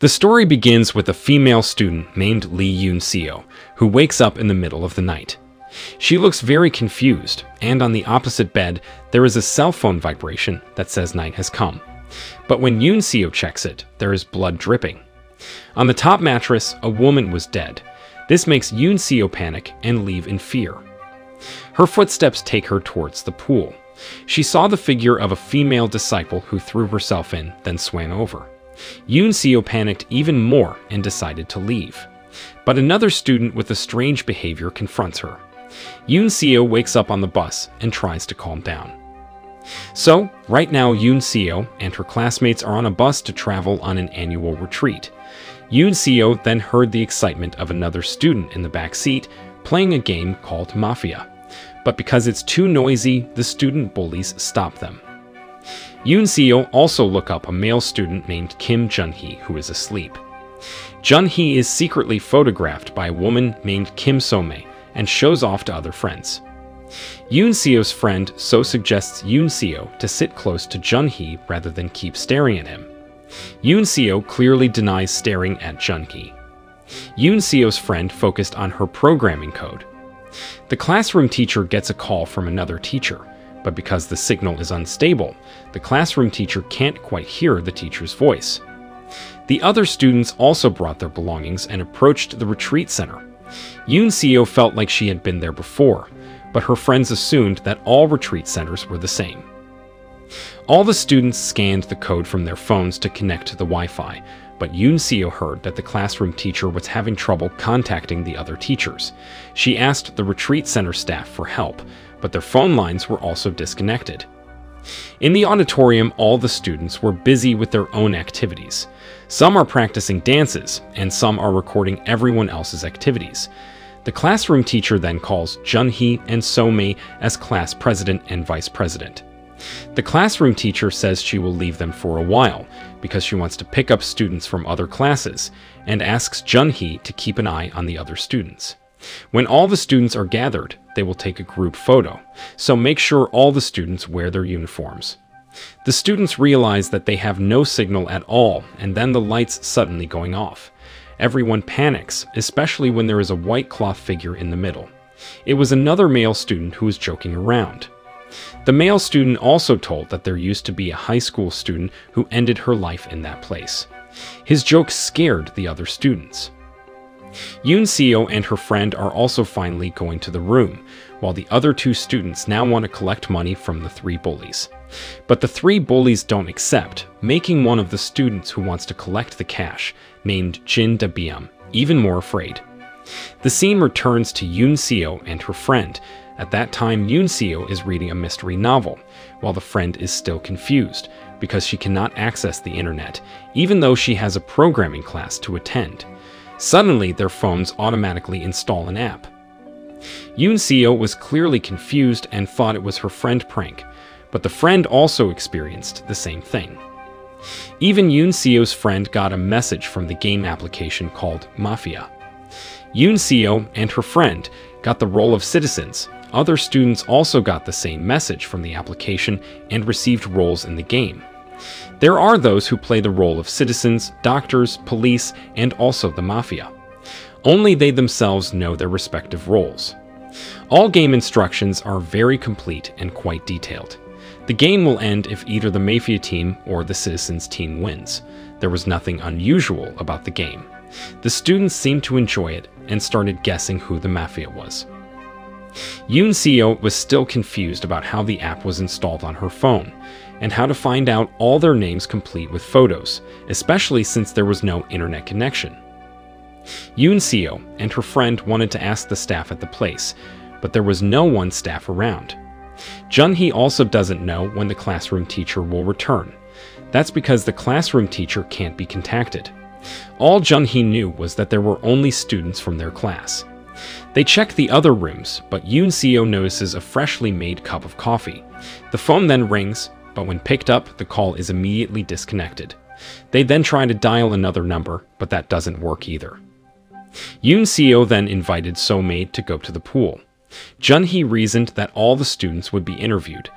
The story begins with a female student named Lee Yoon-seo, who wakes up in the middle of the night. She looks very confused, and on the opposite bed, there is a cell phone vibration that says night has come. But when Yoon-seo checks it, there is blood dripping. On the top mattress, a woman was dead. This makes Yoon-seo panic and leave in fear. Her footsteps take her towards the pool. She saw the figure of a female disciple who threw herself in, then swam over. Yoon-seo panicked even more and decided to leave. But another student with a strange behavior confronts her. Yoon-seo wakes up on the bus and tries to calm down. So, right now Yoon-seo and her classmates are on a bus to travel on an annual retreat. Yoon-seo then heard the excitement of another student in the back seat playing a game called Mafia. But because it's too noisy, the student bullies stop them. Yoon-seo also look up a male student named Kim Junhee who is asleep. Junhee is secretly photographed by a woman named Kim So-mei and shows off to other friends. Yoon-seo's friend So suggests Yoon-seo to sit close to Junhee rather than keep staring at him. Yoon-seo clearly denies staring at Junhee. Yoon-seo's friend focused on her programming code. The classroom teacher gets a call from another teacher, but because the signal is unstable, the classroom teacher can't quite hear the teacher's voice. The other students also brought their belongings and approached the retreat center. Yoon-seo felt like she had been there before, but her friends assumed that all retreat centers were the same. All the students scanned the code from their phones to connect to the Wi-Fi, but Yoon-seo heard that the classroom teacher was having trouble contacting the other teachers. She asked the retreat center staff for help, but their phone lines were also disconnected. In the auditorium, all the students were busy with their own activities. Some are practicing dances, and some are recording everyone else's activities. The classroom teacher then calls Junhee and So-mei as class president and vice president. The classroom teacher says she will leave them for a while because she wants to pick up students from other classes and asks Junhee to keep an eye on the other students. When all the students are gathered, they will take a group photo, so make sure all the students wear their uniforms. The students realize that they have no signal at all, and then the lights suddenly going off. Everyone panics, especially when there is a white cloth figure in the middle. It was another male student who was joking around. The male student also told that there used to be a high school student who ended her life in that place. His joke scared the other students. Yoon-seo and her friend are also finally going to the room, while the other two students now want to collect money from the three bullies. But the three bullies don't accept, making one of the students who wants to collect the cash, named Jin Da-byum, even more afraid. The scene returns to Yoon-seo and her friend. At that time, Yoon-seo is reading a mystery novel, while the friend is still confused, because she cannot access the internet, even though she has a programming class to attend. Suddenly, their phones automatically install an app. Yoon-seo was clearly confused and thought it was her friend prank, but the friend also experienced the same thing. Even Yoon-seo's friend got a message from the game application called Mafia. Yoon-seo and her friend got the role of citizens. Other students also got the same message from the application and received roles in the game. There are those who play the role of citizens, doctors, police, and also the mafia. Only they themselves know their respective roles. All game instructions are very complete and quite detailed. The game will end if either the mafia team or the citizens team wins. There was nothing unusual about the game. The students seemed to enjoy it and started guessing who the mafia was. Yoon-seo was still confused about how the app was installed on her phone, and how to find out all their names complete with photos, especially since there was no internet connection. Yoon-seo and her friend wanted to ask the staff at the place, but there was no one staff around. Junhee also doesn't know when the classroom teacher will return. That's because the classroom teacher can't be contacted. All Junhee knew was that there were only students from their class. They check the other rooms, but Yoon-seo notices a freshly made cup of coffee. The phone then rings, but when picked up, the call is immediately disconnected. They then try to dial another number, but that doesn't work either. Yoon-seo then invited So-mei to go to the pool. Junhee reasoned that all the students would be interviewed,